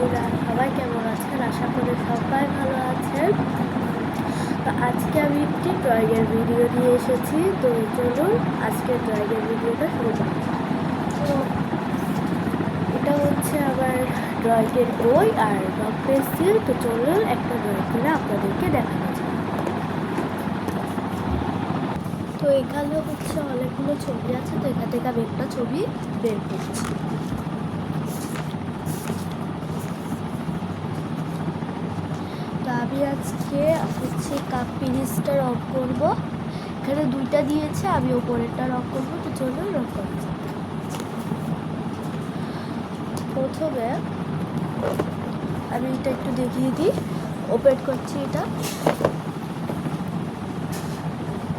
বন্ধুরা সবাই কেমন আছেন? আশা করি সবাই ভালো আছেন। তো আজকে আমি একটি ড্রয়িংয়ের ভিডিও নিয়ে এসেছি। তো চলুন আজকে ড্রয়িংয়ের ভিডিওটা শুরু করি। তো এটা হচ্ছে আমার ড্রয়িংয়ের বই আর রং পেন্সিল। তো চলুন একটা ড্রয়িং করে আপনাদেরকে দেখানো যায়। তো এখানে হচ্ছে অনেকগুলো ছবি আছে। তো এখান থেকে আমি একটা ছবি বের করছি। আমি আজকে হচ্ছে কাপ পিরিজটা রং করবো। এখানে দুইটা দিয়েছে, আমি ওপরেরটা রং করবো। তো চলুন রং করা যাক। প্রথমে আমি এটা একটু দেখিয়ে দিই, ওপেন করছি এটা।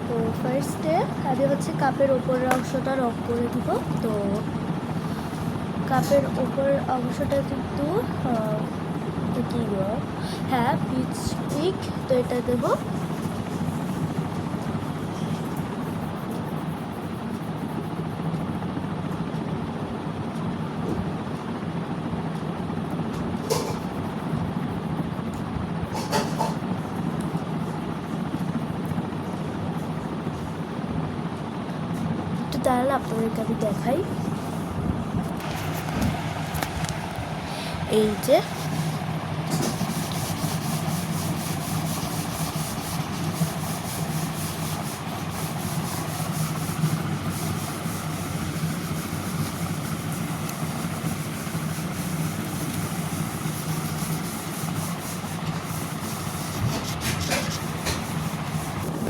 তো ফার্স্টে আমি হচ্ছে কাপের ওপরের অংশটা রং করে দিব। তো কাপের ওপরের অংশটা কিন্তু কি রং? হ্যাঁ, পিচ পিক। তো এটা দেবো। তাহলে আপনাদেরকে আমি দেখাই। এই যে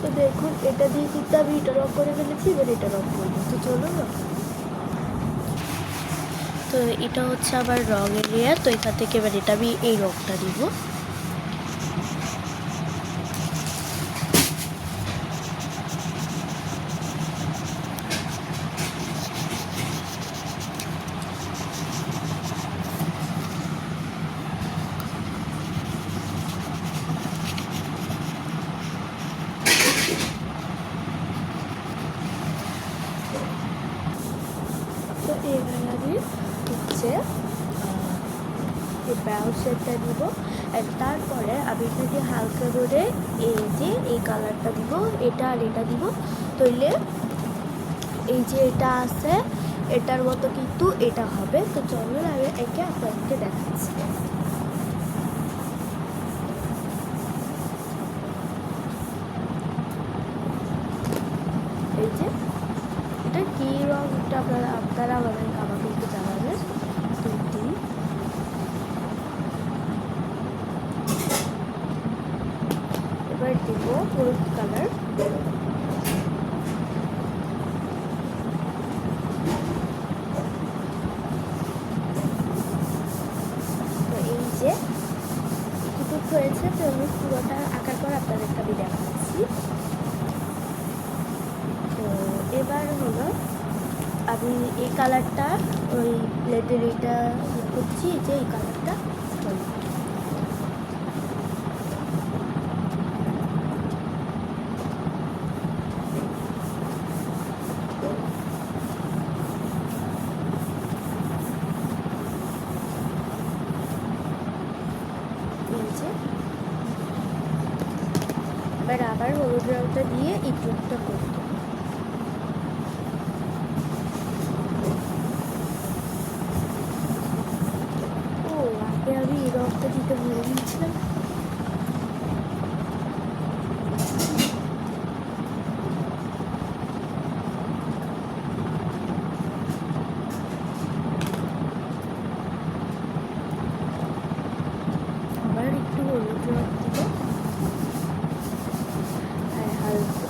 তো দেখুন, এটা দিয়ে কিন্তু আমি এটা রং করে ফেলেছি। এবার এটা রং করবো। তো চলুন। তো এটা হচ্ছে আমার রঙের লেয়ার। তো এখান থেকে এবার এটা আমি এই রংটা দিব। তো এবার আমি হচ্ছে এই ব্রাউন শেডটা দিব। আর তারপরে আমি এখানে হালকা করে এই যে এই কালারটা দিব, এটা আর এটা দিব। তাইলে এই যে এটা আছে এটার মতো কিন্তু এটা হবে। তো চলুন আমি একে আপনাদেরকে দেখাচ্ছি। এই যে এটা কী রং, এটা আপনারা আমাকে একটু জানাবেন। এবার দিব হলুদ কালার। তো এই যে এটুকু হয়েছে। তো আমি পুরোটা আঁকার পর আপনাদেরকে আমি দেখাচ্ছি। তো এবার হলো আমি এই কালারটা ওই প্লেটের এটা করছি, যে এই কালারটা এবার আবার হলুদ রংটা দিয়ে এই টুকটা করতে। ও, আগে আমি এই রংটা দিতে ভুলে গিয়েছিলাম। আবার একটু হলুদ রং দিব।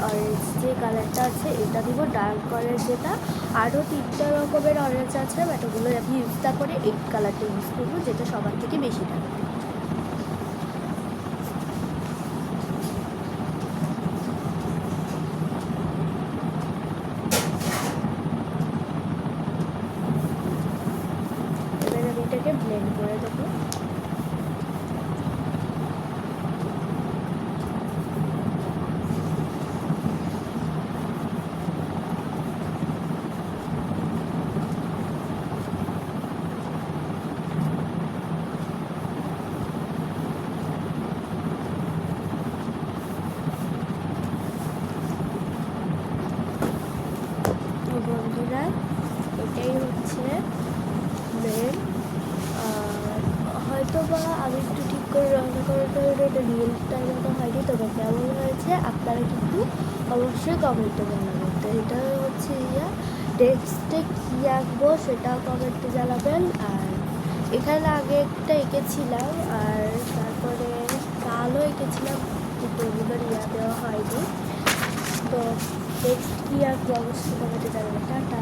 অরেঞ্জ যে কালারটা আছে এটা দিব, ডার্ক কালার যেটা। আরও 3টা রকমের অরেঞ্জ আছে, বাট ওগুলো আমি ইউজ না করে এই কালারটা ইউজ করবো, যেটা সবার থেকে বেশি ডার্ক। এবার আমি এটাকে ব্লেন্ড করে দেবো। বন্ধুরা, এটাই হচ্ছে মেন। হয়তো বা আমি একটু ঠিক করে রান্না করাটা এটা রিয়েলটার মতো হয়নি, তবে কেমন হয়েছে আপনারা কিন্তু অবশ্যই কমেন্টে জানাবেন। তো এটা হচ্ছে টেক্সটে কী আঁকবো সেটাও কমেন্টে জানাবেন। আর এখানে আগে একটা এঁকেছিলাম, আর তারপরে কালও এঁকেছিলাম, কিন্তু ওগুলোর দেওয়া হয়নি। তো টেক্সট কী আঁকবো অবশ্যই কমেন্টে জানাবেন। টাটা।